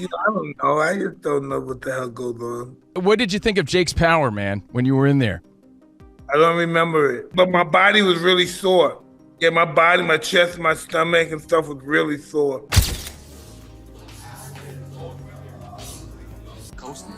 I don't know. I just don't know what the hell goes on. What did you think of Jake's power, man, when you were in there? I don't remember it. But my body was really sore. Yeah, my body, my chest, my stomach and stuff was really sore.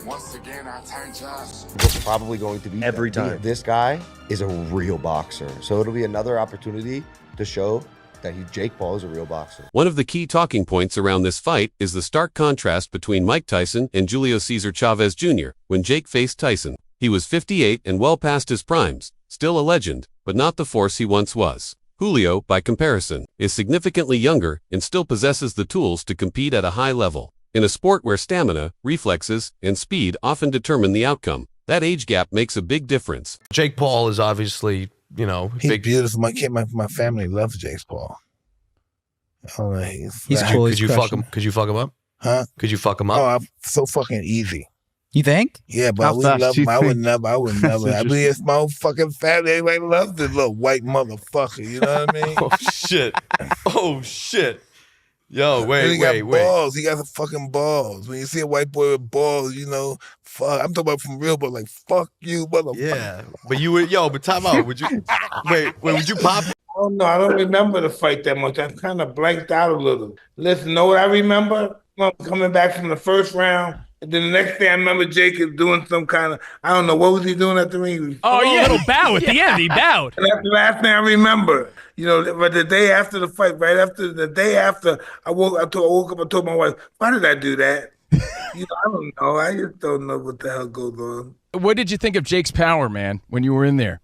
Once again, I turn Josh. We're probably going to be every time. This guy is a real boxer. So it'll be another opportunity to show that Jake Paul is a real boxer. One of the key talking points around this fight is the stark contrast between Mike Tyson and Julio Cesar Chavez Jr. When Jake faced Tyson, he was 58 and well past his primes, still a legend, but not the force he once was. Julio, by comparison, is significantly younger and still possesses the tools to compete at a high level. In a sport where stamina, reflexes, and speed often determine the outcome, that age gap makes a big difference. Jake Paul is obviously, he's big. beautiful. My family loves Jake Paul. Oh, he's cool. Could you fuck him? Could you fuck him up? Huh? Could you fuck him up? Oh, I'm so fucking easy. You think? Yeah, but I would never. I mean, it's my own fucking family. Everybody loves this little white motherfucker. You know what I mean? Oh shit. Yo, wait. Balls. He got some fucking balls. When you see a white boy with balls, fuck. I'm talking about from real, but like, fuck you, motherfucker. Yeah, but you would, but time out. Would you? wait, would you pop? Oh no, I don't remember the fight that much. I kind of blanked out a little. Listen, know what I remember? Coming back from the first round. And then the next day, I remember Jake is doing some kind of, I don't know, what was he doing at the ring? Oh, yeah, a little bow at the end. He bowed. And that's the last thing I remember. But the day after the fight, the day after, I woke up and told my wife, why did I do that? I don't know. I just don't know what the hell goes on. What did you think of Jake's power, man, when you were in there?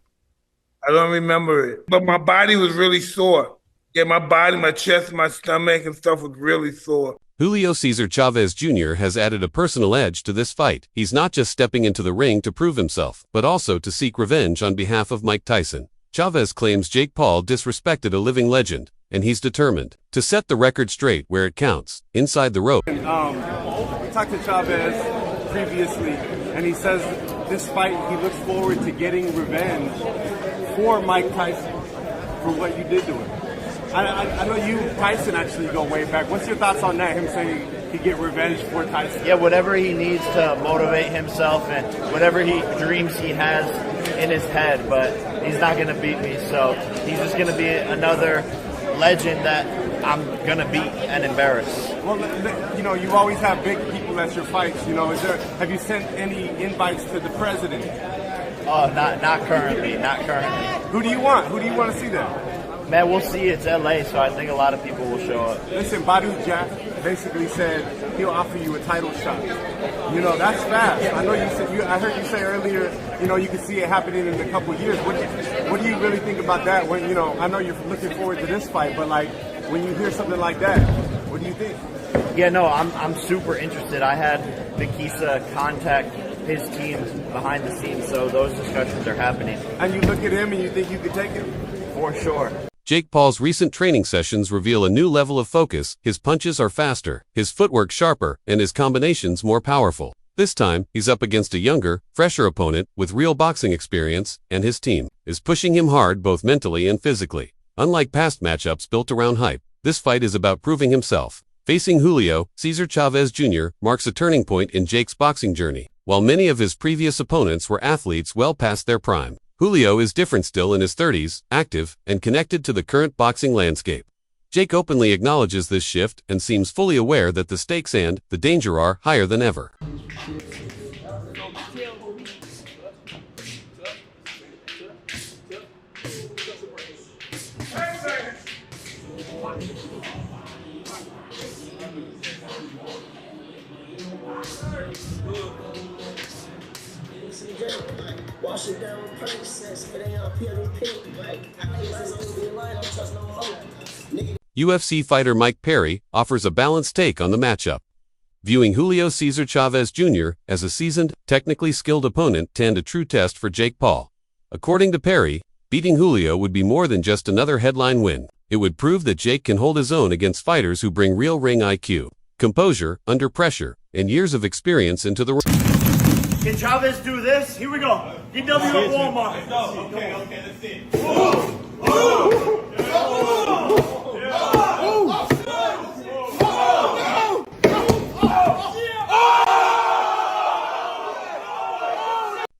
I don't remember it. But my body was really sore. Yeah, my body, my chest, my stomach and stuff was really sore. Julio Cesar Chavez Jr. has added a personal edge to this fight. He's not just stepping into the ring to prove himself, but also to seek revenge on behalf of Mike Tyson. Chavez claims Jake Paul disrespected a living legend, and he's determined to set the record straight where it counts, inside the rope. We talked to Chavez previously, and he says this fight, he looks forward to getting revenge for Mike Tyson for what you did to him. I know you, Tyson, actually go way back. What's your thoughts on that, him saying he'd get revenge for Tyson? Yeah, whatever he needs to motivate himself and whatever dreams he has in his head, but he's not going to beat me. So he's just going to be another legend that I'm going to beat and embarrass. Well, you always have big people at your fights. Have you sent any invites to the president? Oh, not currently, not currently. Who do you want? Who do you want to see there? Man, we'll see. It's LA, so I think a lot of people will show up. Listen, Badu Jack basically said he'll offer you a title shot. That's fast. I know you said. I heard you say earlier. You can see it happening in a couple of years. What do you really think about that? When I know you're looking forward to this fight, but like when you hear something like that, what do you think? Yeah, no, I'm super interested. I had Nikisa contact his team behind the scenes, so those discussions are happening. And you look at him and you think you could take him? For sure. Jake Paul's recent training sessions reveal a new level of focus. His punches are faster, his footwork sharper, and his combinations more powerful. This time, he's up against a younger, fresher opponent with real boxing experience, and his team is pushing him hard both mentally and physically. Unlike past matchups built around hype, this fight is about proving himself. Facing Julio Cesar Chavez Jr. marks a turning point in Jake's boxing journey. While many of his previous opponents were athletes well past their prime, Julio is different, still in his 30s, active, and connected to the current boxing landscape. Jake openly acknowledges this shift and seems fully aware that the stakes and the danger are higher than ever. Wash it down with Percocets, it ain't on PWP. Like, I guess it's gonna be a line, I don't trust no more. UFC fighter Mike Perry offers a balanced take on the matchup, viewing Julio Cesar Chavez Jr. as a seasoned, technically skilled opponent and a true test for Jake Paul. According to Perry, beating Julio would be more than just another headline win. It would prove that Jake can hold his own against fighters who bring real ring IQ, composure under pressure, and years of experience into the ring. Can Chavez do this? Here we go. DW at Walmart. Okay, let's see it.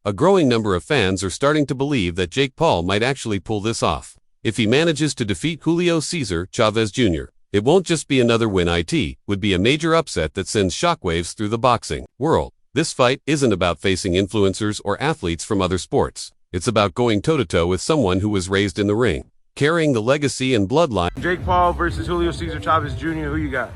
A growing number of fans are starting to believe that Jake Paul might actually pull this off. If he manages to defeat Julio Cesar Chavez Jr., it won't just be another win. It would be a major upset that sends shockwaves through the boxing world. This fight isn't about facing influencers or athletes from other sports. It's about going toe-to-toe with someone who was raised in the ring, carrying the legacy and bloodline. Jake Paul versus Julio Cesar Chavez Jr., who you got?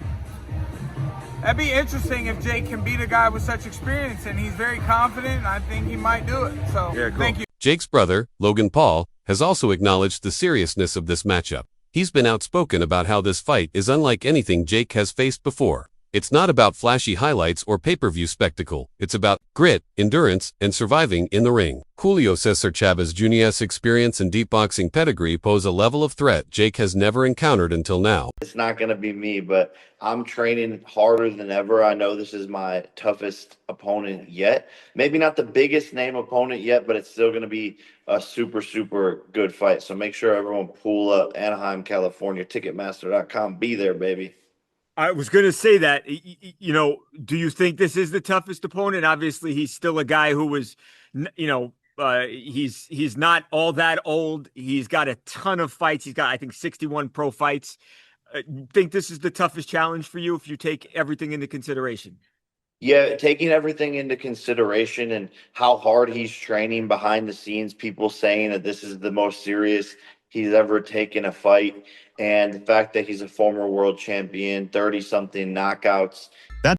That'd be interesting if Jake can beat a guy with such experience, and he's very confident, and I think he might do it. So, yeah, cool. Thank you. Jake's brother, Logan Paul, has also acknowledged the seriousness of this matchup. He's been outspoken about how this fight is unlike anything Jake has faced before. It's not about flashy highlights or pay-per-view spectacle. It's about grit, endurance, and surviving in the ring. Julio Cesar Chavez Jr.'s experience and deep boxing pedigree pose a level of threat Jake has never encountered until now. It's not going to be me, but I'm training harder than ever. I know this is my toughest opponent yet. Maybe not the biggest name opponent yet, but it's still going to be a super, super good fight. So make sure everyone pull up Anaheim, California, Ticketmaster.com. Be there, baby. I was going to say that, you know, do you think this is the toughest opponent? Obviously, he's still a guy who was, you know, he's not all that old. He's got a ton of fights. He's got, I think, 61 pro fights. Think this is the toughest challenge for you if you take everything into consideration? Yeah, taking everything into consideration and how hard he's training behind the scenes, people saying that this is the most serious he's ever taken a fight, and the fact that he's a former world champion, 30-something knockouts